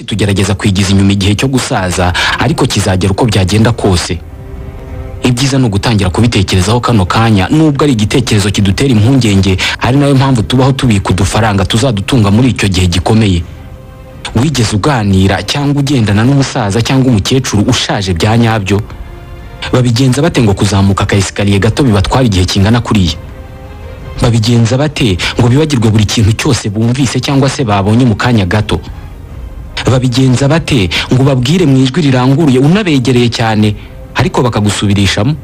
tugerageza kwigiza inyuma igihe cyo gusaza ariko kizagera uko byagenda kose. Ibyiza no gutangira kubitekerezaho kano kanya nubwo ari igitekerezo kidutera impungenge, ari nayo mpamvu tubaho tubika udufaranga tuzadutunga muri icyo gihe gikomeye. Wigeze uganira cyangwa ugendana n'umusaza cyangwa umukecuru ushaje bya nyabyo? Babigenza bate ngo kuzamuka akayesikariye gato bibatwara igihe kingana kuriya? Babigenza bate ngo bibagirwe buri kintu cyose bumvise cyangwa se babonye mu kanya gato? Babigenza bate ngo babwire mu ijwi riranguruye unabegereye cyane ariko bakagusubirishamo?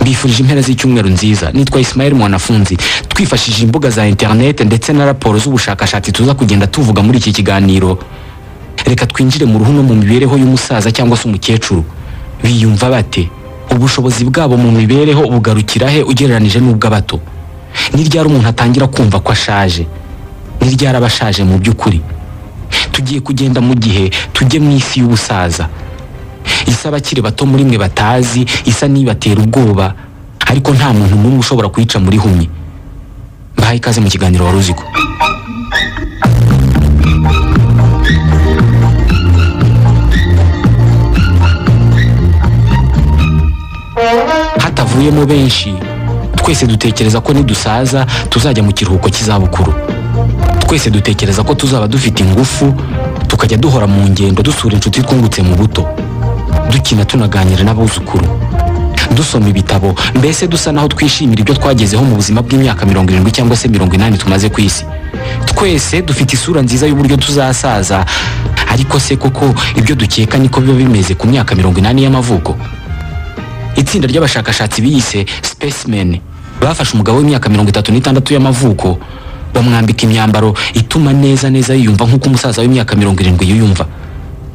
Mbifurije impera z'icyumweru nziza. Nitwa Ismael Mwanafunzi. Twifashishije imbuga za internet ndetse na raporo z'ubushakashatsi tuza kugenda tuvuga muri iki kiganiro. Reka twinjire mu ruhu no mu mibereho y'umusaza cyangwa se umukecuru. Biyumva bate? Ubushobozi bwabo mu mibereho bugarukira he ugereranije n'ubw'abato? Ni ryari umuntu atangira kumva ko ashaje? Ni ryari abashaje mu by'ukuri? Tugiye kugenda mu gihe tujye mu isi y'ubusaza. Isa abakiri bato muri mwe batazi, isa nibatera ubwoba, ariko nta muntu n'umwe ushobora kuyica muri humye. Bahaye ikaze mu kiganiro wari uziko. Hatavuyemo benshi, twese dutekereza ko nidusaza tuzajya mu kiruhuko cy'izabukuru. Twese dutekereza ko tuzaba dufite ingufu, tukajya duhora mu ngendo dusura inshuti twungutse mu buto, dukina tunaganira n'abuzukuru, dusoma ibitabo, mbese dusa naho twishimira ibyo twagezeho mu buzima bw'imyaka 70 cyangwa se 80 tumaze ku isi. Twese dufite isura nziza y'uburyo tuzasaza, ariko se koko ibyo dukeka niko biba bimeze ku myaka 80 y'amavuko? Itsinda ry'abashakashatsi biyise Specimen bafashe umugabo w'imyaka 36 y'amavuko, bamwambika imyambaro ituma neza yiyumva nk'uko umusaza w'imyaka 70 yiyumva.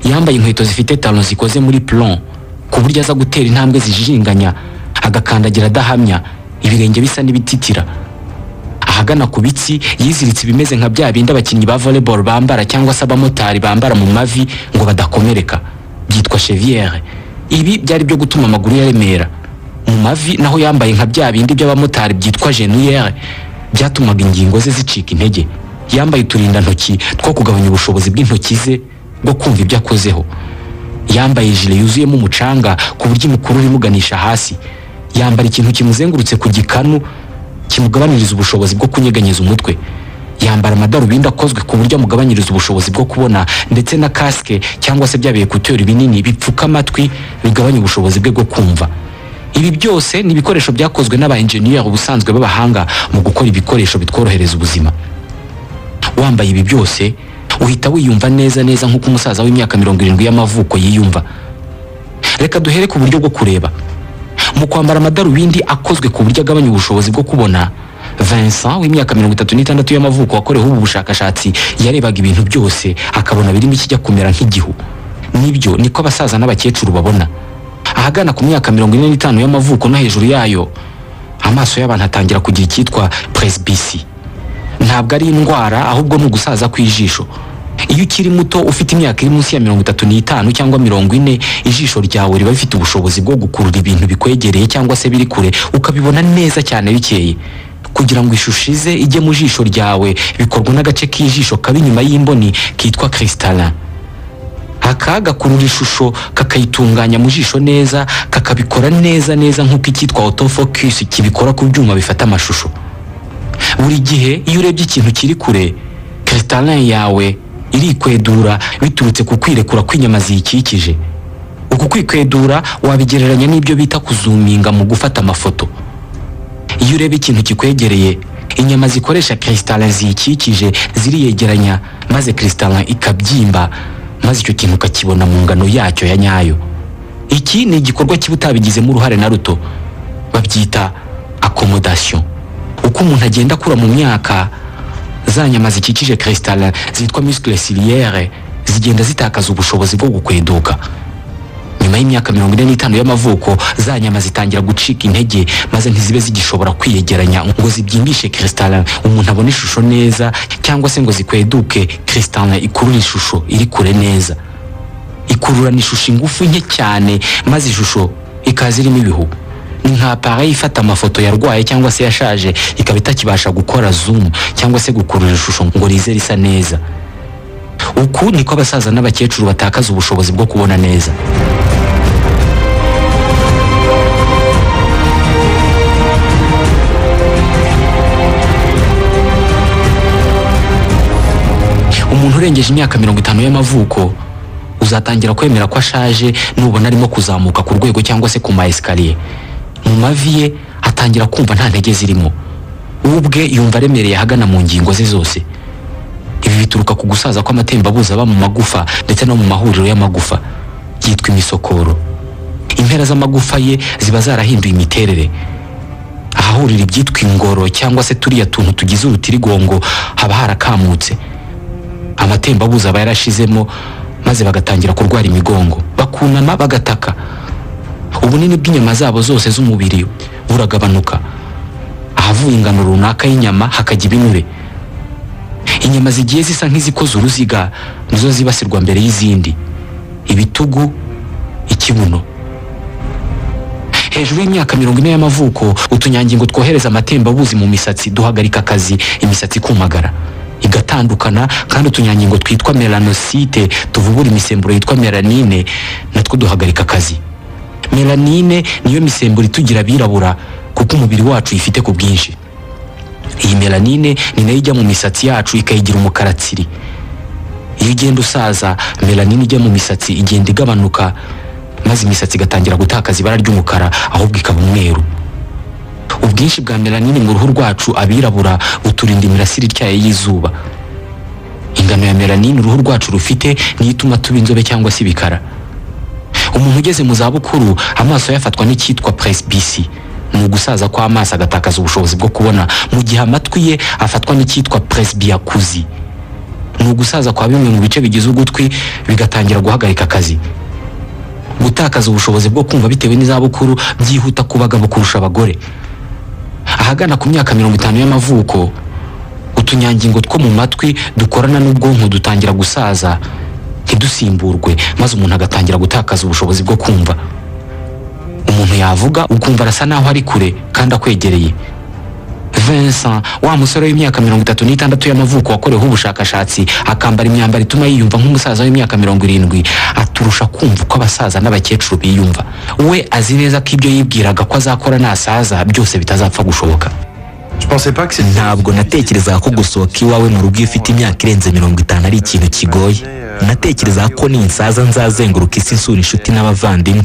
Yambaye inkweto zifite talo zikoze muri plon, ku buryo aza gutera intambwe zijinganya, agakandagira adahamya, ibirenge bisa n'ibititira. Ahagana ku bitsi yiziritse bimeze nka bya bindi abakinnyi ba volleyball bambara cyangwa se abamotari bambara mu mavi ngo badakomereka, byitwa cheviere. Ibi byari byo gutuma amaguru yaremera. Mu mavi naho yambaye nka bya bindi by'abamotari byitwa genouillère, byatumaga ingingo ze zicika intege. Yambaye uturinda ntoki two kugabanya ubushobozi bw'intoki ze bwo kumva ibyo akozeho. Yambaye jile yuzuyemo umucanga ku buryo imukuru rimuganisha hasi. Yambara ikintu kimuzengurutse ku gikanu kimugabaniriza ubushobozi bwo kunyeganyeza umutwe. Yambara amadarubindi akozwe ku buryo amugabanyiriza ubushobozi bwo kubona, ndetse na casque cyangwa se byabiye kuteri binini bipfuka amatwi bigabanya ubushobozi bwe bwo kumva. Ibi byose ni ibikoresho byakozwe n'aba engineer ubusanzwe b'abahanga mu gukora ibikoresho bitworohereza ubuzima. Wambaye ibi byose uhita wiyumva neza nk'uko umusaza w'imyaka 70 y'amavuko yiyumva. Reka duhere ku buryo bwo kureba. Mu kwambara amadarubindi akozwe ku buryo agabanya ubushobozi bwo kubona, Vincent w'imyaka 36 y'amavuko wakorewe ubu bushakashatsi yarebaga ibintu byose akabona birimo ikijya kumera nk'igihu. Nibyo niko abasaza n'abakecuru babona. Ahagana ku myaka 45 y'amavuko no hejuru yayo, amaso y'abantu atangira kugira icyitwa presbytie. Ntabwo ari indwara, ahubwo ni ugusaza kw'ijisho. Iyo ukiri muto ufite imyaka iri munsi ya 35 cyangwa 40, ijisho ryawe riba rifite ubushobozi bwo gukurura ibintu bikwegereye cyangwa se biri kure ukabibona neza cyane bikeye. Kugira ngo ishusho ize ijye mu jisho ryawe bikorwa n'agace k'ijisho kabi nyuma y'imboni kitwa cristallin. Gakurura ishusho kakayitunganya mu jisho neza, kakabikora neza nk'uko icyitwa autofocus kibikora ku byuma bifata amashusho. Buri gihe iyo urebye ikintu kiri kure, cristallin yawe irikwedura biturutse ku kwirekura kw'inyama ziyikikije. Uku kwikwedura wabigereranya n'ibyo bita kuzuminga mu gufata amafoto. Iyo ureba ikintu kikwegereye, inyama zikoresha cristallin ziyikikije ziriyegeranya, maze cristallin ikabyimba, maze icyo kintu ukakibona mu ngano yacyo ya nyayo. Iki ni igikorwa kibutabigizemo uruhare na ruto. Babyita accommodation. Uko umuntu agenda akura mu myaka, za nyama zikikije cristallin zitwa muscles ciliaires zigenda zitakaza ubushobozi bwo gukweduka. Nyuma y'imyaka 45 y'amavuko, za nyama zitangira gucika intege, maze ntizibe zigishobora kwiyegeranya ngo zibyimbishe cristallin umuntu abone ishusho neza, cyangwa se ngo zikweduke cristallin ikurura ishusho iri kure neza. Ikururana ishusho ingufu nke cyane, maze ishusho ikaza irimo ibihu. Ni nka appareil ifata amafoto yarwaye cyangwa se yashaje ikaba itakibasha gukora zoom cyangwa se gukurura ishusho ngo rize risa neza. uku niko abasaza n'abakecuru batakaza ubushobozi bwo kubona neza. Umuntu urengeje imyaka 50 y'amavuko uzatangira kwemera ko ashaje nubona arimo kuzamuka ku rwego cyangwa se ku ma escalier. Mu mavi ye atangira kumva nta ntege zirimo, ubwe yumva aremereye hagana mu ngingo ze zose. Ibi bituruka ku gusaza kw'amatembabuzi aba mu magufa ndetse no mu mahuriro y'amagufa yitwa imisokoro. Impera z'amagufa ye ziba zarahinduye imiterere, ahahurira ibyitwa ingoro cyangwa se turiya tuntu tugize urutirigongo haba harakamutse. Amatembabuzi aba yarashizemo maze bagatangira kurwara imigongo, bakunama bagataka. Ubunini bw'inyama zabo zose z'umubiri buragabanuka, ahavuye ingano runaka y'inyama hakajya ibinure. Inyama zigiye zisa nk'izikoze uruziga nizo zibasirwa mbere y'izindi, ibitugu, ikibuno. Hejuru y'imyaka 40 y'amavuko utunyangingo twohereza amatembabuzi mu misatsi duhagarika akazi, imisatsi kumagara igatandukana, kandi utunyangingo twitwa melanocyte tuvubura imisemburo yitwa melanine natwo duhagarika akazi. Melanine niyo misemburo itugira birabura kuko umubiri wacu ifite ku bwinshi. Iyi melanine ni nayo ijya mu misatsi yacu ikayigira umukara tsiri. Iyo ugenda usaza, melanine ijya mu misatsi igenda igabanuka, maze imisatsi igatangira gutakaza ibara ry'umukara ahubwo ikaba umweru. Ubwinshi bwa melanine mu ruhu rwacu abirabura uturinda imirasire ityaye y'izuba. Ingano ya melanine uruhu rwacu rufite niyo ituma tuba inzobe cyangwa se ibikara. Umuntu ugeze mu zabukuru amaso yafatwa n'icyitwa presbytie, ni ugusaza kw'amaso agatakaza ubushobozi bwo kubona, mu gihe amatwi ye afatwa n'icyitwa presbyakuzi, ni ugusaza kwa bimwe mu bice bigize ugutwi bigatangira guhagarika akazi. Gutakaza ubushobozi bwo kumva bitewe n'izabukuru byihuta ku bagabo kurusha abagore. Ahagana ku myaka 50 y'amavuko utunyangingo two mu matwi dukorana n'ubwonko dutangira gusaza ntidusimburwe, maze umuntu agatangira gutakaza ubushobozi bwo kumva. Umuntu yavuga ukumva arasa naho ari kure kandi akwegereye. Vincent, wa musore w'imyaka 36 y'amavuko wakoreweho ubushakashatsi akambara imyambaro ituma yiyumva nk'umusaza w'imyaka 70, aturusha kumva uko abasaza n'abakecuru biyumva. We azi neza ko ibyo yibwiraga ko azakora nasaza byose bitazapfa gushoboka. Ntabwo natekerezaga ko gusohoka iwawe mu rugo ufite imyaka irenze 50 ari ikintu kigoye. Natekerezaga ko ninsaza nzazenguruka isi nsura inshuti n'abavandimwe,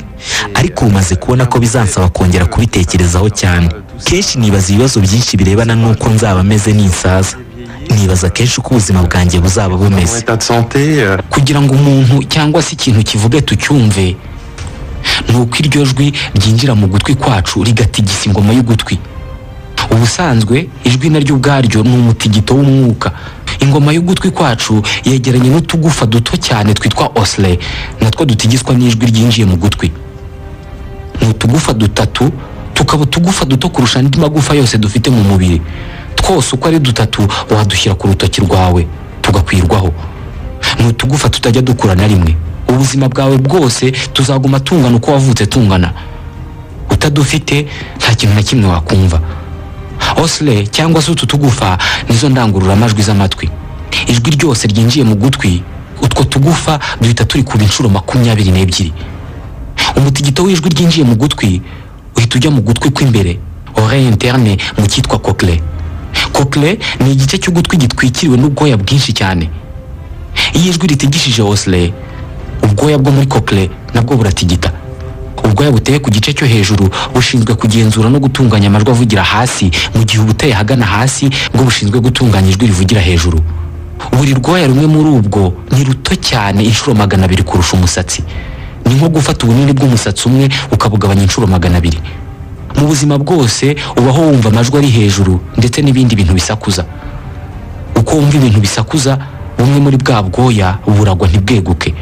ariko umaze kubona ko bizansaba kongera kubitekerezaho cyane. Kenshi nibaza ibibazo byinshi birebana n'uko nzaba meze ninsaza. Nibaza kenshi uko ubuzima bwanjye buzaba bumeze. Kugira ngo umuntu cyangwa se ikintu kivuge tucyumve, nuko iryo jwi ryinjira mu gutwi kwacu rigatigisa ingoma y'ugutwi. Ubusanzwe ijwi naryo ubwaryo ni umutigito w'umwuka. Ingoma y'ugutwi kwacu yegeranye n'utugufa duto cyane twitwa osselet, natwo dutigiswa n'ijwi ryinjiye mu gutwi. Ni utugufa dutatu, tukaba utugufa duto kurusha andi magufa yose dufite mu mubiri. Twose uko ari dutatu wadushyira ku rutoki rwawe tugakwirwaho. Ni utugufa tutajya dukura na rimwe. Ubuzima bwawe bwose tuzaguma tungana uko wavutse tungana. Utadufite nta kintu na kimwe wakumva. Osselet cyangwa se utu tugufa nizo ndangurura amajwi z'amatwi. Ijwi ryose ryinjiye mu gutwi, utwo tugufa duhita turi ku inshuro 22. Umutigito w'ijwi ryinjiye mu gutwi uhita ujya mu gutwi kw'imbere, oreille interne, mu cyitwa cochlée. Cochlée ni igice cy'ugutwi gitwikiriwe n'ubwoya bwinshi cyane. Iyo ijwi ritigishije osselet, ubwoya bwo muri cochlée nabwo buratigita. Ubwoya buteye ku gice cyo hejuru bushinzwe kugenzura no gutunganya amajwi avugira hasi, mu gihe ubuteye hagana hasi bwo bushinzwe gutunganya ijwi rivugira hejuru. Buri rwoya rumwe muri ubwo ni ruto cyane inshuro 200 kurusha umusatsi. Ni nko gufata ubunini bw'umusatsi umwe ukabugabanya inshuro 200. Mu buzima bwose ubaho wumva amajwi ari hejuru ndetse n'ibindi bintu bisakuza. Uko wumva ibintu bisakuza, bumwe muri bwa bwoya buragwa ntibweguke.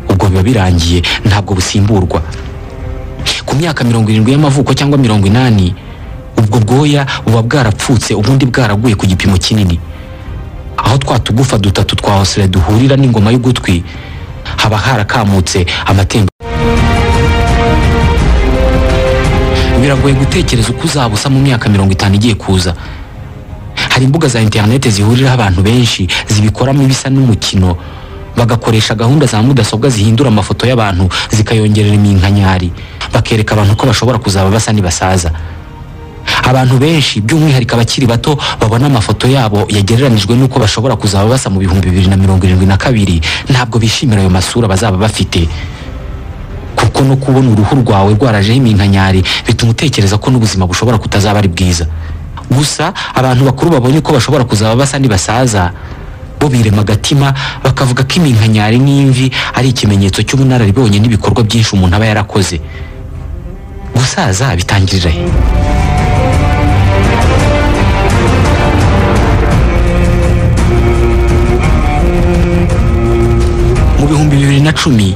Ubwo biba birangiye, ntabwo busimburwa. Ku myaka 70 y'amavuko cyangwa 80, ubwo bwoya buba bwarapfutse ubundi bwaraguye ku gipimo kinini. Aho twatugufa dutatu twa osselet duhurira n'ingoma y'ugutwi haba harakamutse amatemba. Biragoye gutekereza uko uzabusa mu myaka 50 igiye kuza. Hari imbuga za internet zihuriraho abantu benshi zibikoramo ibisa n'umukino, bagakoresha gahunda za mudasobwa zihindura amafoto y'abantu zikayongerera iminkanyari, bakereka abantu ko bashobora kuzaba basa nibasaza. Abantu benshi by'umwihariko abakiri bato babona amafoto yabo yagereranijwe n'uko bashobora kuzaba basa mu 2072 ntabwo bishimira ayo masura bazaba bafite, kuko no kubona uruhu rwawe rwarajeho iminkanyari bituma utekereza ko n'ubuzima bushobora kutazaba ari bwiza. Gusa abantu bakuru babonye ko bashobora kuzaba basa nibasaza bo birema agatima bakavuga ko iminkanyari n'imvi ari ikimenyetso cy'ubunararibonye n'ibikorwa byinshi umuntu aba yarakoze. Gusaza bitangirira he? Mu 2010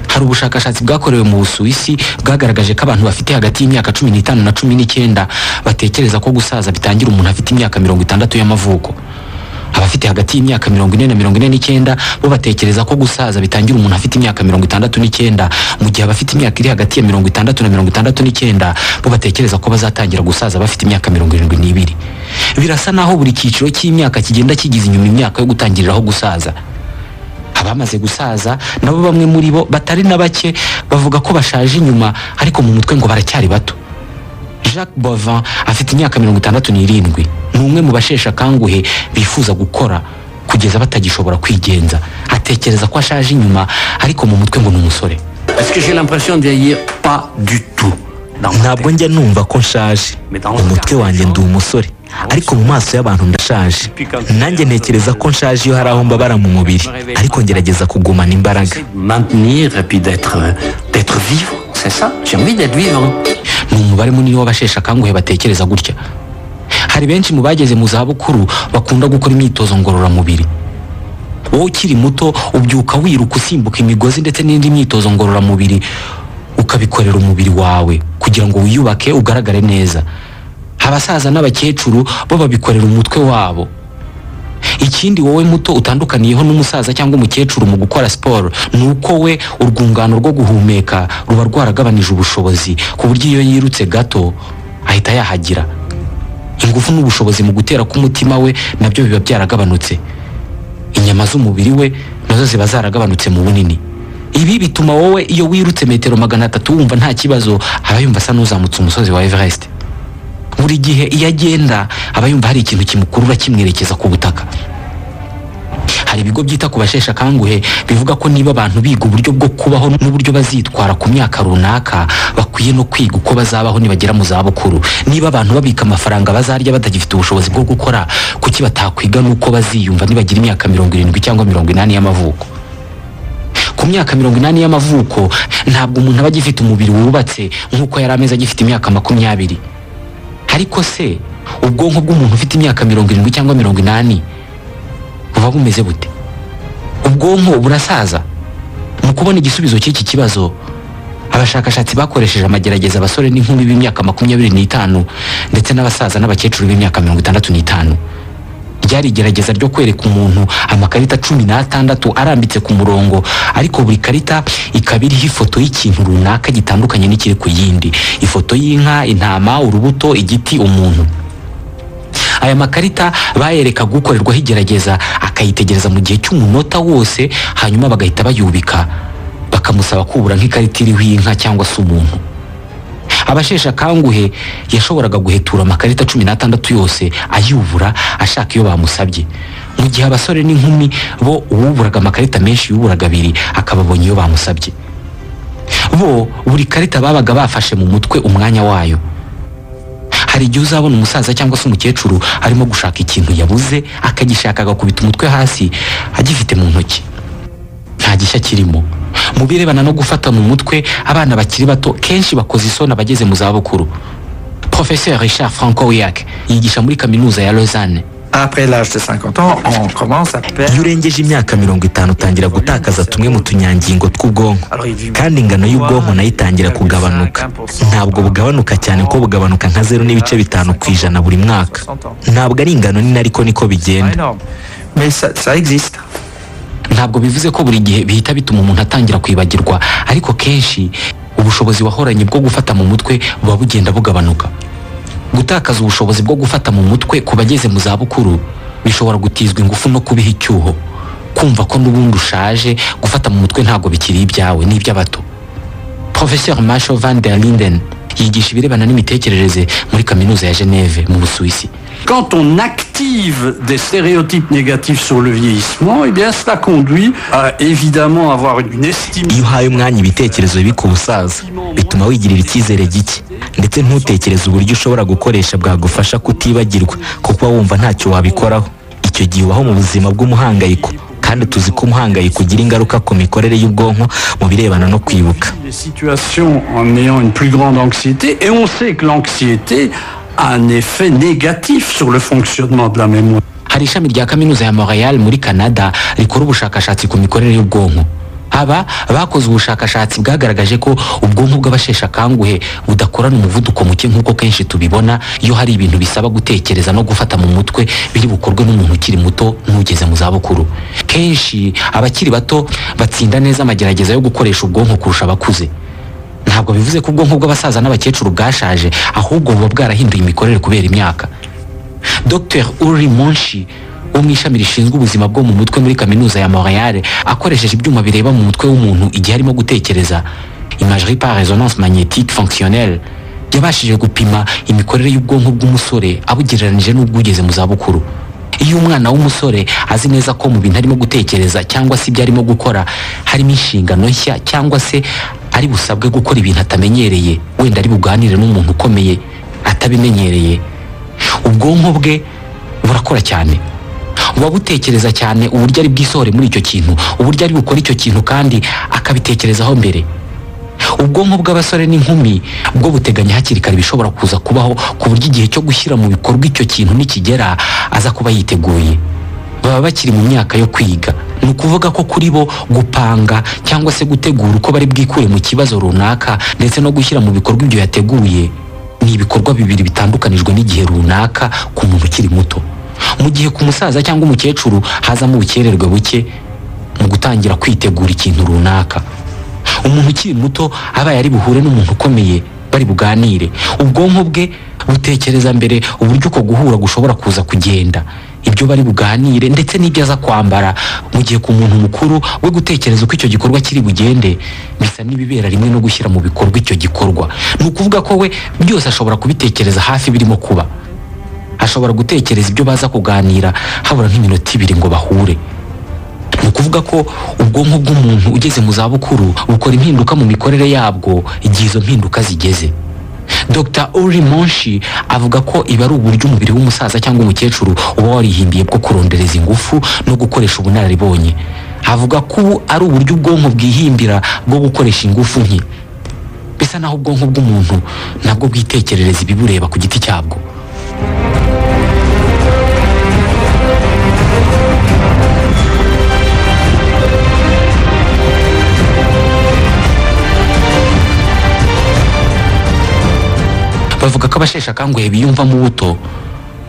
hari ubushakashatsi bwakorewe mu Busuwisi bwagaragaje ko abantu bafite hagati y'imyaka 15 na 19 batekereza ko gusaza bitangira umuntu afite imyaka 60 y'amavuko. Abafite hagati y'imyaka 40 na 49 bo batekereza ko gusaza bitangira umuntu afite imyaka 69, mu gihe abafite imyaka iri hagati ya 60 na 69 bo batekereza ko bazatangira gusaza bafite imyaka 72. Birasa naho buri cyiciro cy'imyaka kigenda kigize inyuma imyaka yo gutangiriraho gusaza. Abamaze gusaza nabo bamwe muri bo batari na bake bavuga ko bashaje inyuma ariko mu mutwe ngo baracyari bato. Jacques Bovin afite imyaka 67, ni umwe mu bashesha kanguhe bifuza gukora kugeza batagishobora kwigenza. Atekereza ko ashaje inyuma ariko mu mutwe ngo ni umusore. Est-ce que j'ai l'impression de vieillir? Pas du tout. Ntabwo njya numva ko nshaje, umutwe wanjye ndi umusore, ariko mu maso y'abantu ndashaje. Nanjye ntekereza ko nshaje iyo hari aho mbabara mu mubiri, ariko ngerageza kugumana imbaraga. Maintenir et puis d'être vivant, c'est ça. J'ai envie d'être vivant. Ni umubare munini w'abashesha kanguhe batekereza gutya. Hari benshi mu bageze mu zabukuru bakunda gukora imyitozo ngororamubiri. Wowe ukiri muto ubyuka wiruka usimbuka imigozi ndetse n'indi myitozo ngororamubiri ukabikorera umubiri wawe kugira ngo wiyubake ugaragare neza. Abasaza n'abakecuru bo babikorera umutwe wabo. Ikindi wowe muto utandukaniyeho n'umusaza cyangwa umukecuru mu gukora siporo nuko we urwungano rwo guhumeka ruba rwaragabanije ubushobozi ku buryo iyo yirutse gato ahita yahagira. Ingufu n'ubushobozi mu gutera k'umutima we nabyo biba byaragabanutse. Inyama z'umubiri we nazo ziba zaragabanutse mu bunini. Ibi bituma wowe iyo wirutse metero 300 wumva nta kibazo, aba yumva asa n'uzamutse umusozi wa Everest. Buri gihe iyo agenda aba yumva hari ikintu kimukurura kimwerekeza ku butaka. Hari ibigo byita ku bashesha kanguhe bivuga ko niba abantu biga uburyo bwo kubaho n'uburyo bazitwara ku myaka runaka, bakwiye no kwiga uko bazabaho nibagera mu zabukuru. Niba abantu babika amafaranga bazarya batagifite ubushobozi bwo gukora, kuki batakwiga nuko baziyumva nibagira imyaka 70 cyangwa 80 y'amavuko? Ku myaka 80 y'amavuko ntabwo umuntu aba agifite umubiri wubatse nk'uko yari ameze agifite imyaka 20. Ariko se ubwonko bw'umuntu ufite imyaka 70 cyangwa 80 buba bumeze bute? Ubwonko burasaza. Mu kubona igisubizo cy'iki kibazo, abashakashatsi bakoresheje amagerageza abasore n'inkumi b'imyaka 25 ndetse n'abasaza n'abakecuru b'imyaka 65. Ryari igerageza ryo kwereka umuntu amakarita 16 arambitse ku murongo, ariko buri karita ikaba iriho ifoto y'ikintu runaka gitandukanye n'ikiri ku yindi. Ifoto y'inka, intama, urubuto, igiti, umuntu. Aya makarita bayereka gukorerwaho igerageza akayitegereza mu gihe cy'umunota wose, hanyuma bagahita bayubika bakamusaba kubura nk'ikarita iriho inka cyangwa se umuntu. Abashesha kanguhe yashoboraga guhetura amakarita 16 yose ayubura ashaka iyo bamusabye, mu gihe abasore n'inkumi bo uwuburaga amakarita menshi yuburaga 2 akababonye iyo bamusabye. Bo buri karita babaga bafashe mu mutwe umwanya wayo. Hari igihe uzabona umusaza cyangwa se umukecuru arimo gushaka ikintu yabuze akagishaka agakubita umutwe hasi agifite mu ntoki. Nta gishya kirimo. Mu birebana no gufata mu mutwe abana bakiri bato kenshi bakoze isoni abageze mu zabukuru. Professeur Richard Francowiak yigisha muri kaminuza ya Lausanne. Après l'âge de 50 ans, on commence à perdre. Iyo urengeje imyaka 50 utangira gutakaza tumwe mu tunyangingo tw'ubwonko, kandi ingano y'ubwonko nayo itangira kugabanuka. Ntabwo bugabanuka cyane ko bugabanuka nka 0.5% buri mwaka. Ntabwo ari ingano nini ariko niko bigenda. Mais ça existe. Ntabwo bivuze ko buri gihe bihita bituma umuntu atangira kwibagirwa, ariko kenshi ubushobozi wahoranye bwo gufata mu mutwe buba bugenda bugabanuka. Gutakaza ubushobozi bwo gufata mu mutwe ku bageze mu zabukuru bishobora gutizwa ingufu no kubiha icyuho. kumva ko n'ubundi ushaje, gufata mu mutwe ntabwo bikiri ibyawe, ni iby'abato. Professeur Marshall van der Linden yigisha ibirebana n'imitekerereze muri kaminuza ya Genève mu Busuwisi. Quand on active des stéréotypes négatifs sur le vieillissement, eh bien cela conduit à évidemment avoir une estime. Iyo uhaye umwanya ibitekerezo bibi ku busaza bituma wigirira icyizere gike, ndetse ntutekereze uburyo ushobora gukoresha bwagufasha kutibagirwa kuko wumva ntacyo wabikoraho. Icyo gihe ubaho mu buzima bw'umuhangayiko, kandi tuzi ko umuhangayiko ugira ingaruka ku mikorere y'ubwonko mu birebana no kwibuka. Des situations en ayant une plus grande anxiété, et on sait que l'anxiété a un effet négatif sur le fonctionnement de la mémoire. Hari ishami rya kaminuza ya Montreal muri Canada rikora ubushakashatsi ku mikorere y'ubwonko. Aba bakoze ubushakashatsi bwagaragaje ko ubwonko bw'abasheshe akanguhe budakorana umuvuduko muke nk'uko kenshi tubibona iyo hari ibintu bisaba gutekereza no gufata mu mutwe biri bukorwe n'umuntu ukiri muto n'ugeze mu zabukuru. Kenshi abakiri bato batsinda neza amagerageza yo gukoresha ubwonko kurusha abakuze. Ntabwo bivuze ko ubwonko bw'abasaza n'abakecuru bwashaje, ahubwo buba bwarahinduye imikorere kubera imyaka. Dr Uri Monshi wo mu ishami rishinzwe ubuzima bwo mu mutwe muri kaminuza ya Montreal akoresheje ibyuma bireba mu mutwe w'umuntu igihe arimo gutekereza, imagerie par résonance magnétique fonctionnelle, yabashije gupima imikorere y'ubwonko bw'umusore abugereranije n'ubwugeze mu zabukuru. Iyo umwana w'umusore azi neza ko mu bintu arimo gutekereza cyangwa se ibyo arimo gukora harimo inshingano nshya, cyangwa se ari busabwe gukora ibintu atamenyereye, wenda ari buganire n'umuntu ukomeye atabimenyereye, ubwonko bwe burakora cyane. Buba butekereza cyane uburyo ari bwisohore muri icyo kintu, uburyo ari bukora icyo kintu kandi akabitekerezaho mbere. Ubwonko bw'abasore n'inkumi bwo buteganya hakiri kare bishobora kuza kubaho, ku buryo igihe cyo gushyira mu bikorwa icyo kintu nikigera aza kuba yiteguye. Baba bakiri mu myaka yo kwiga, ni ukuvuga ko kuri bo gupanga cyangwa se gutegura uko bari bwikure mu kibazo runaka ndetse no gushyira mu bikorwa ibyo yateguye ni ibikorwa bibiri bitandukanijwe n'igihe runaka ku muntu ukiri muto. Mu gihe ku musaza cyangwa umukecuru hazamo ubukererwe buke mu gutangira kwitegura ikintu runaka. Umuntu ukiri muto aba yari buhure n'umuntu ukomeye bari buganire, ubwonko bwe butekereza mbere uburyo uko guhura gushobora kuza kugenda, ibyo bari buganire ndetse n'ibyo aza kwambara. Mu gihe ku muntu mukuru we gutekereza uko icyo gikorwa kiri bugende bisa n'ibibera rimwe no gushyira mu bikorwa icyo gikorwa. Ni ukuvuga ko we byose ashobora kubitekereza hafi birimo kuba. Ashobora gutekereza ibyo baza kuganira habura nk'iminota 2 ngo bahure. Ni ukuvuga ko ubwonko bw'umuntu ugeze mu zabukuru bukora impinduka mu mikorere yabwo igihe izo mpinduka zigeze. Dr Uri Monshi avuga ko iba ari uburyo umubiri w'umusaza cyangwa umukecuru uba warihimbiye bwo kurondereza ingufu no gukoresha ubunararibonye. Avuga ko ari uburyo ubwonko bwihimbira bwo gukoresha ingufu nke, bisa naho ubwonko bw'umuntu nabwo bwitekerereza ibibureba ku giti cyabwo. Bavuga ko abasheshe akanguhe biyumvamo ubuto,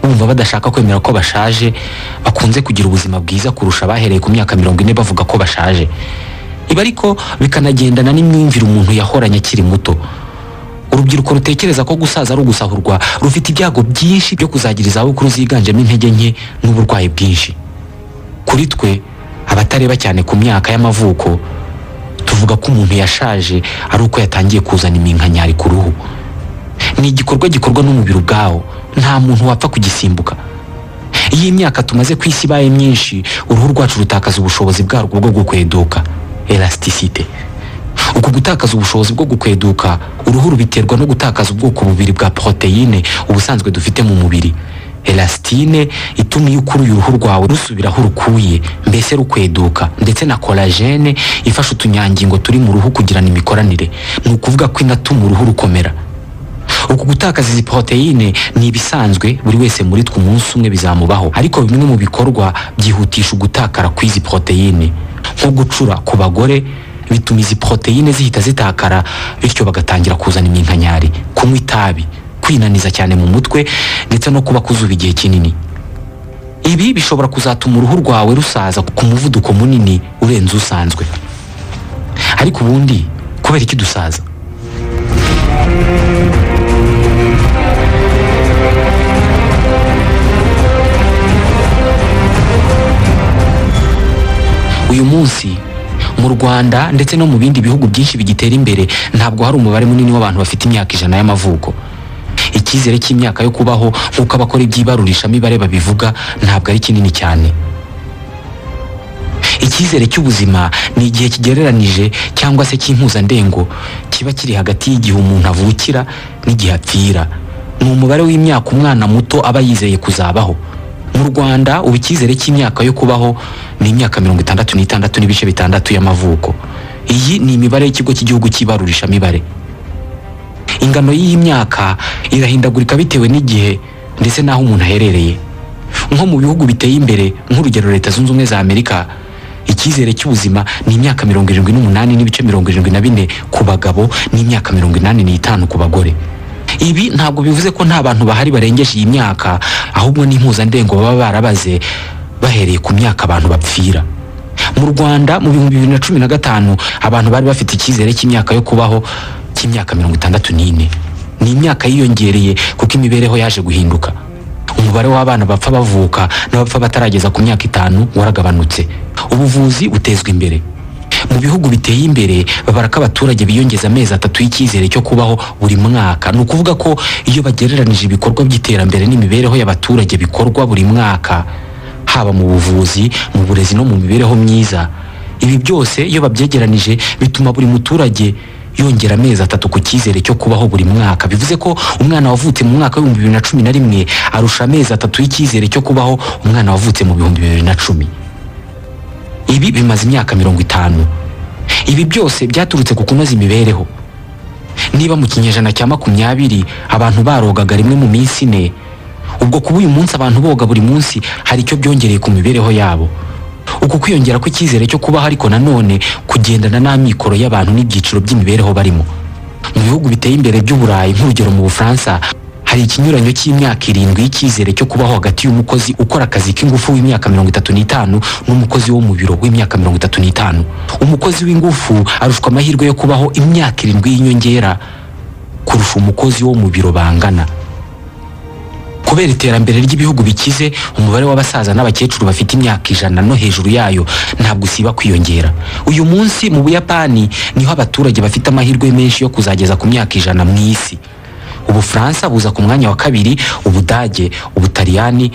bumva badashaka kwemera ko bashaje, bakunze kugira ubuzima bwiza kurusha bahereye ku myaka 40 bavuga ko bashaje. Ibi ariko bikanagendana n'imyumvire umuntu yahoranye akiri muto. Urubyiruko rutekereza ko gusaza ari ugusahurwa rufite ibyago byinshi byo kuzagira izabukuru ziganjemo intege nke n'uburwayi bwinshi. Kuri twe abatareba cyane ku myaka y'amavuko, tuvuga ko umuntu yashaje ari uko yatangiye kuzana iminkanyari ku ruhu. Ni igikorwa gikorwa n'umubiri ubwawo, nta muntu wapfa kugisimbuka. Iyi imyaka tumaze ku isi baye myinshi, uruhu rwacu rutakaza ubushobozi bwarwo bwo gukweduka, elasticité. Uku gutakaza ubushobozi bwo gukweduka uruhu rubiterwa no gutakaza ubwoko bubiri bwa proteine ubusanzwe dufite mu mubiri. Elastine ituma iyo ukuruye uruhu rwawe rusubiraho rukuye, mbese rukweduka, ndetse na collagene ifasha utunyangingo turi mu ruhu kugirana imikoranire. Ni ukuvuga ko inatuma uruhu rukomera. Uku gutakaza izi proteine ni ibisanzwe, buri wese muri twe umunsi umwe bizamubaho, ariko bimwe mu bikorwa byihutisha ugutakara kw'izi proteine, nko gucura ku bagore bituma izi proteine zihita zitakara, bityo bagatangira kuzana iminkanyari, kunywa itabi, kwinaniza cyane mu mutwe ndetse no kuba kuzuba igihe kinini. Ibi bishobora kuzatuma uruhu rwawe rusaza ku muvuduko munini urenze usanzwe. Ariko ubundi kubera iki dusaza? uyu munsi mu Rwanda ndetse no mu bindi bihugu byinshi bigitera imbere ntabwo hari umubare munini w'abantu bafite imyaka 100 y'amavuko. Icyizere cy'imyaka yo kubaho nk'uko abakora iby'ibarurishamibare babivuga ntabwo ari kinini cyane. Icyizere cy'ubuzima ni igihe kigereranije cyangwa se cy'impuzandengo kiba kiri hagati y'igihe umuntu avukira n'igihe apfira. Ni umubare w'imyaka umwana muto aba yizeye kuzabaho. Mu Rwanda ubu icyizere cy'imyaka yo kubaho ni imyaka 66 n'ibice 6 y'amavuko. Iyi ni imibare y'ikigo cy'igihugu cy'ibarurishamibare. Ingano y'iyi myaka irahindagurika bitewe n'igihe ndetse n'aho umuntu aherereye. Nko mu bihugu biteye imbere nk'urugero Leta Zunze Ubumwe za Amerika, icyizere cy'ubuzima ni imyaka 78 n'ibice 74 ku bagabo n'imyaka 85 ku bagore. Ibi ntabwo bivuze ko nta bantu bahari barengeje iyi myaka, ahubwo ni impuzandengo baba barabaze bahereye ku myaka abantu bapfira. Mu Rwanda mu 2015 abantu bari bafite icyizere cy'imyaka yo kubaho cy'imyaka 64. Ni imyaka yiyongereye kuko imibereho yaje guhinduka. Umubare w'abana bapfa bavuka n'abapfa batarageza ku myaka 5 waragabanutse. Ubuvuzi butezwa imbere. Mu bihugu biteye imbere babaraka abaturage biyongeza amezi 3 y'icyizere cyo kubaho buri mwaka. Ni ukuvuga ko iyo bagereranije ibikorwa by'iterambere n'imibereho y'abaturage bikorwa buri mwaka, haba mu buvuzi, mu burezi no mu mibereho myiza, ibi byose iyo babyegeranije bituma buri muturage yongera amezi 3 ku cyizere cyo kubaho buri mwaka. Bivuze ko umwana wavutse mu mwaka wa 2011 arusha amezi 3 y'icyizere cyo kubaho umwana wavutse mu 2010. Ibi bimaze imyaka 50. Ibi byose byaturutse ku kunoza imibereho. Niba mu kinyejana cya 20 abantu barogaga rimwe mu minsi 4, ubwo kuba uyu munsi abantu boga buri munsi hari icyo byongereye ku mibereho yabo. Uku kwiyongera kw'icyizere cyo kubaho ariko nanone kugendana n'amikoro y'abantu n'ibyiciro by'imibereho barimo. Mu bihugu biteye imbere by'Uburayi nk'urugero mu Bufaransa hari ikinyuranyo cy'imyaka 7 y'icyizere cyo kubaho hagati y'umukozi ukora akazi k'ingufu w'imyaka 35 n'umukozi wo mu biro w'imyaka 35. Umukozi w'ingufu arushwa amahirwe yo kubaho imyaka 7 y'inyongera kurusha umukozi wo mu biro bangana. Kubera iterambere ry'ibihugu bikize, umubare w'abasaza n'abakecuru bafite imyaka 100 no hejuru yayo ntabwo usiba kwiyongera. Uyu munsi mu Buyapani niho abaturage bafite amahirwe menshi yo kuzageza ku myaka 100 mu isi. Ubufaransa buza ku mwanya wa 2, Ubudage, Ubutaliyani,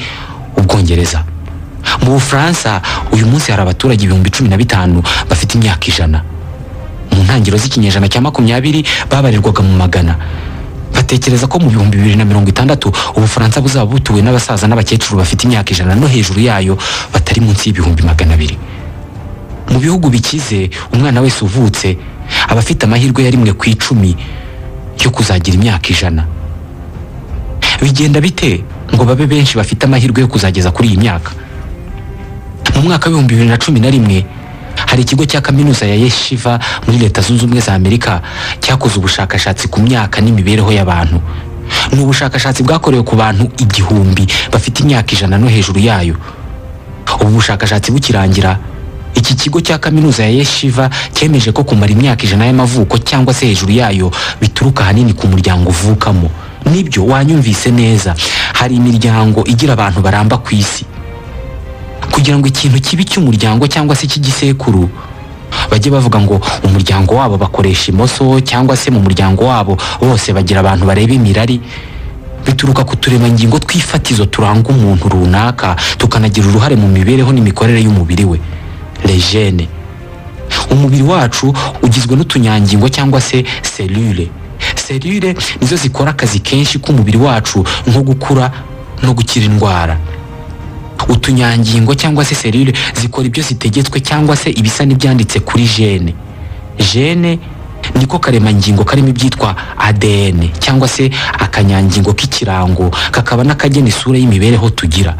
Ubwongereza. Mu Bufaransa uyu munsi hari abaturage 15,000 bafite imyaka 100. Mu ntangiriro z'ikinyejana cya 20 babarirwaga mu magana. Batekereza ko mu 2060 Ubufaransa buzaba butuwe n'abasaza n'abakecuru bafite imyaka 100 no hejuru yayo batari munsi y'200,000. Mu bihugu bikize umwana wese uvutse aba afite amahirwe ya 1 ku 10 yo kuzagira imyaka 100. Bigenda bite ngo babe benshi bafite amahirwe yo kuzageza kuri iyi myaka? Mu mwaka wa 2011 hari ikigo cya kaminuza ya Yeshiva muri Leta Zunze Ubumwe za Amerika cyakoze ubushakashatsi ku myaka n'imibereho y'abantu. Ni ubushakashatsi bwakorewe ku bantu 1000 bafite imyaka 100 no hejuru yayo. Ubu bushakashatsi bukirangira, iki kigo cya kaminuza ya Yeshiva cyemeje ko kumara imyaka 100 y'amavuko cyangwa se hejuru yayo bituruka hanini ku muryango uvukamo. Nibyo wanyumvise neza, hari imiryango igira abantu baramba ku isi. Kugira ngo ikintu kibi cy'umuryango cyangwa se cy'igisekuru bajye bavuga ngo umuryango wabo bakoresha imoso cyangwa se mu muryango wabo bose bagira abantu bareba imirari, bituruka ku turemangingo twifatizo turanga umuntu runaka tukanagira uruhare mu mibereho n'imikorere y'umubiri we, les gènes. Umubiri wacu ugizwe n'utunyangingo cyangwa se cellule. Cellule nizo zikora akazi kenshi k'umubiri wacu nko gukura no gukira indwara. Utunyangingo cyangwa se cellule zikora ibyo zitegetswe cyangwa se ibisa n'ibyanditse kuri gene. Gene niko karemangingo karimo ibyitwa ADN cyangwa se akanyangingo k'ikirango, kakaba n'akagena isura y'imibereho tugira.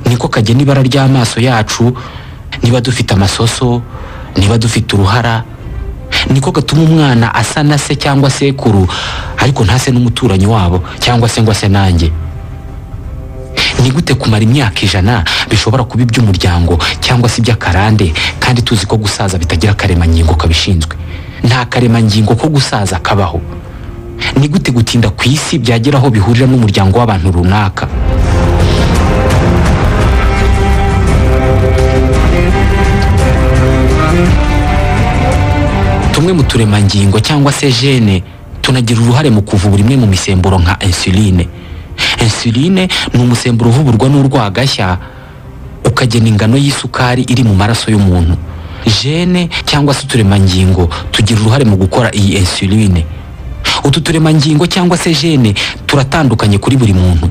Niko kagena ibara ry'amaso yacu, niba dufite amasoso, niba dufite uruhara. Niko gatuma umwana asa na se cyangwa sekuru ariko ntase n'umuturanyi wabo cyangwa se ngo ase nanjye. Ni gute kumara imyaka 100 bishobora kuba iby'umuryango cyangwa se iby'akarande kandi tuzi ko gusaza bitagira karemangingo kabishinzwe? Nta karemangingo ko gusaza kabaho. Ni gute gutinda ku isi byageraho bihurira n'umuryango w'abantu runaka? tumwe mu turemangingo cyangwa se gene tunagira uruhare mu kuvubura imwe mu misemburo nka insuline. Insuline ni umusemburo uvuburwa n'urwagashya ukagena ingano y'isukari iri mu maraso y'umuntu. Gene cyangwa se uturemangingo tugira uruhare mu gukora iyi insuline. Utu turemangingo cyangwa se gene turatandukanye kuri buri muntu,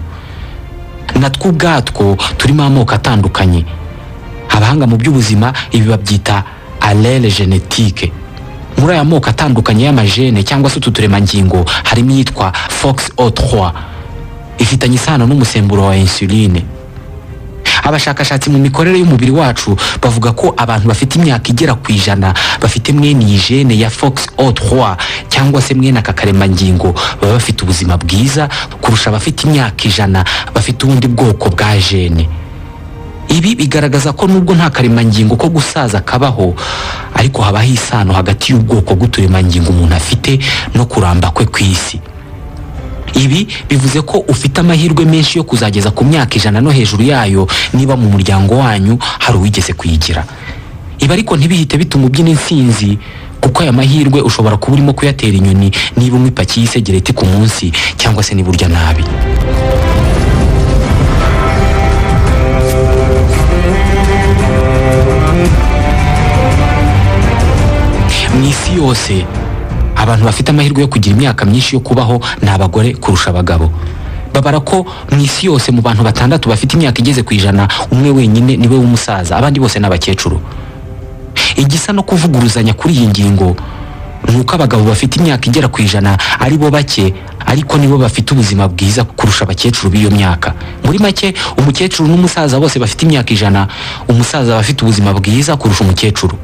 natwo ubwatwo turimo amoko atandukanye. Abahanga mu by'ubuzima ibi babyita allele génétique. Muri aya moko atandukanye y'amagene cyangwa se utu turemangingo harimo iyitwa FOXO3 ifitanye isano n'umusemburo wa insuline. Abashakashatsi mu mikorere y'umubiri wacu bavuga ko abantu bafite imyaka igera ku 100 bafite mwene iyi gene ya FOXO3 cyangwa se mwene aka karemangingo baba bafite ubuzima bwiza kurusha abafite imyaka 100 bafite ubundi bwoko bwa gene. Ibi bigaragaza ko nubwo nta karemangingo ko gusaza kabaho, ariko habaho isano hagati y'ubwoko bw'uturemangingo umuntu afite no kuramba kwe ku isi. Ibi bivuze ko ufite amahirwe menshi yo kuzageza ku myaka 100 no hejuru yayo niba mu muryango wanyu hari uwigeze kuyigira. Ibi ariko ntibihite bituma ubyina intsinzi, kuko aya mahirwe ushobora kuba urimo kuyatera inyoni niba unywa ipaki y'isegereti ku munsi cyangwa se niba urya nabi. Mu isi yose abantu bafite amahirwe yo kugira imyaka myinshi yo kubaho ni abagore kurusha abagabo. Babara ko mu isi yose mu bantu 6 bafite imyaka igeze ku 100 umwe wenyine niwe w'umusaza, abandi bose n'abakecuru. Igisa no kuvuguruzanya kuri iyi ngingo nuko abagabo bafite imyaka igera ku 100 ari bo bake, ariko nibo bafite ubuzima bwiza kurusha abakecuru b'iyo myaka. Muri make umukecuru n'umusaza bose bafite imyaka 100, umusaza bafite ubuzima bwiza kurusha umukecuru.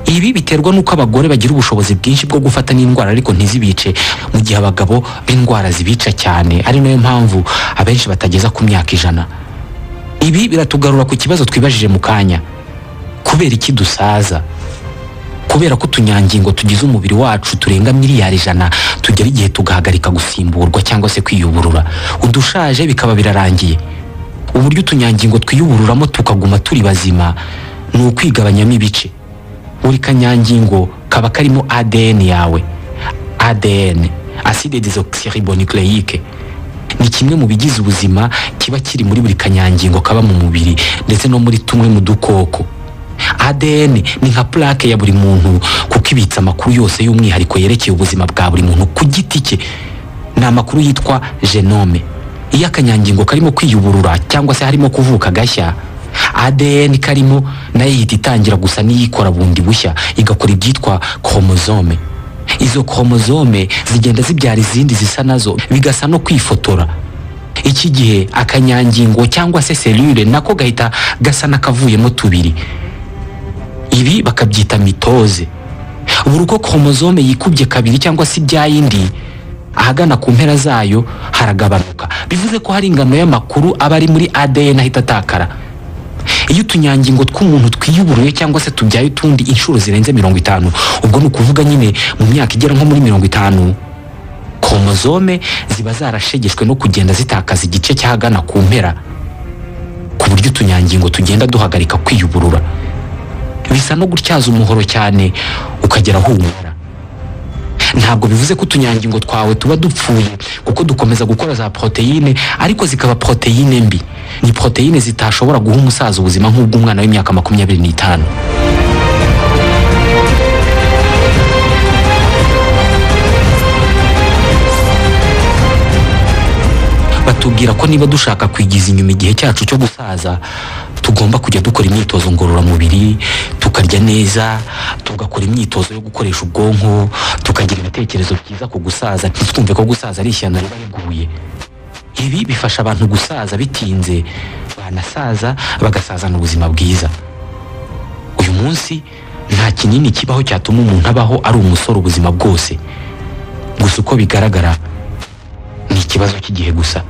Ibi biterwa nuko abagore bagira ubushobozi bwinshi bwo gufata n'indwara ariko ntizibice, mu gihe abagabo b'indwara zibica cyane, ari nayo mpamvu abenshi batageza ku myaka 100. Ibi biratugarura ku kibazo twibajije mu kanya: kubera iki dusaza? Kubera ko utunyangingo tugize umubiri wacu turenga miliyari 100 tugera igihe tugahagarika gusimburwa cyangwa se kwiyuburura. Udushaje bikaba birarangiye. Uburyo utunyangingo twiyubururamo tukaguma turi bazima ni ukwigabanyamo ibice. Buri kanyangingo kaba karimo ADN yawe. ADN, acide désoxyribonucléique, ni kimwe mu bigize ubuzima kiba kiri muri buri kanyangingo kaba mu mubiri ndetse no muri tumwe mu dukoko. ADN ni nka plaque ya buri muntu kuko ibitsa amakuru yose y'umwihariko yerekeye ubuzima bwa buri muntu ku giti cye. Ni amakuru yitwa genome. Iyo akanyangingo karimo kwiyuburura cyangwa se harimo kuvuka gashya, ADN karimo nayo ihita itangira gusa n'iyikora bundi bushya, igakora ibyitwa chromosome. Izo chromosome zigenda zibyara izindi zisa nazo, bigasa no kwifotora. Iki gihe akanyangingo cyangwa se cellule nako gahita gasa n'akavuyemo tubiri. Ibi bakabyita mitose. Buri uko chromosome yikubye kabiri cyangwa se ibyayindi, ahagana ku mpera zayo haragabanuka. Bivuze ko hari ingano y'amakuru aba ari muri ADN ahita atakara. Iyo utunyangingo tw'umuntu twiyuburuye cyangwa se tubyaye utundi inshuro zirenze 50, ubwo ni ukuvuga nyine mu myaka igera nko muri 50, chromosome ziba zarashegeshwe no kugenda zitakaza igice cyahagana ku mpera, ku buryo utunyangingo tugenda duhagarika kwiyuburura. Bisa no gutyaza umuhoro cyane ukagera humura. Ntabwo bivuze ko utunyangingo twawe tuba dupfuye, kuko dukomeza gukora za proteine, ariko zikaba proteine mbi. Ni proteine zitashobora guha umusaza ubuzima nk'ubw'umwana w'imyaka 25. Batubwira ko niba dushaka kwigiza inyuma igihe cyacu cyo gusaza, tugomba kujya dukora imyitozo ngororamubiri, tukarya neza, tugakora imyitozo yo gukoresha ubwonko, tukagira ibitekerezo byiza ku gusaza, ntitwumve ko gusaza ari ishyano riba riguye. Ibi bifasha abantu gusaza bitinze, banasaza bagasazana ubuzima bwiza. Uyu munsi nta kinini kibaho cyatuma umuntu abaho ari umusore ubuzima bwose. Gusa uko bigaragara ni ikibazo cy'igihe gusa.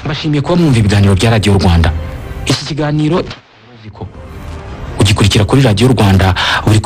Mbashimiye kuba mwumva ibiganiro bya Radio Rwanda. Iki kiganiro ugikurikira kuri Radio Rwanda uri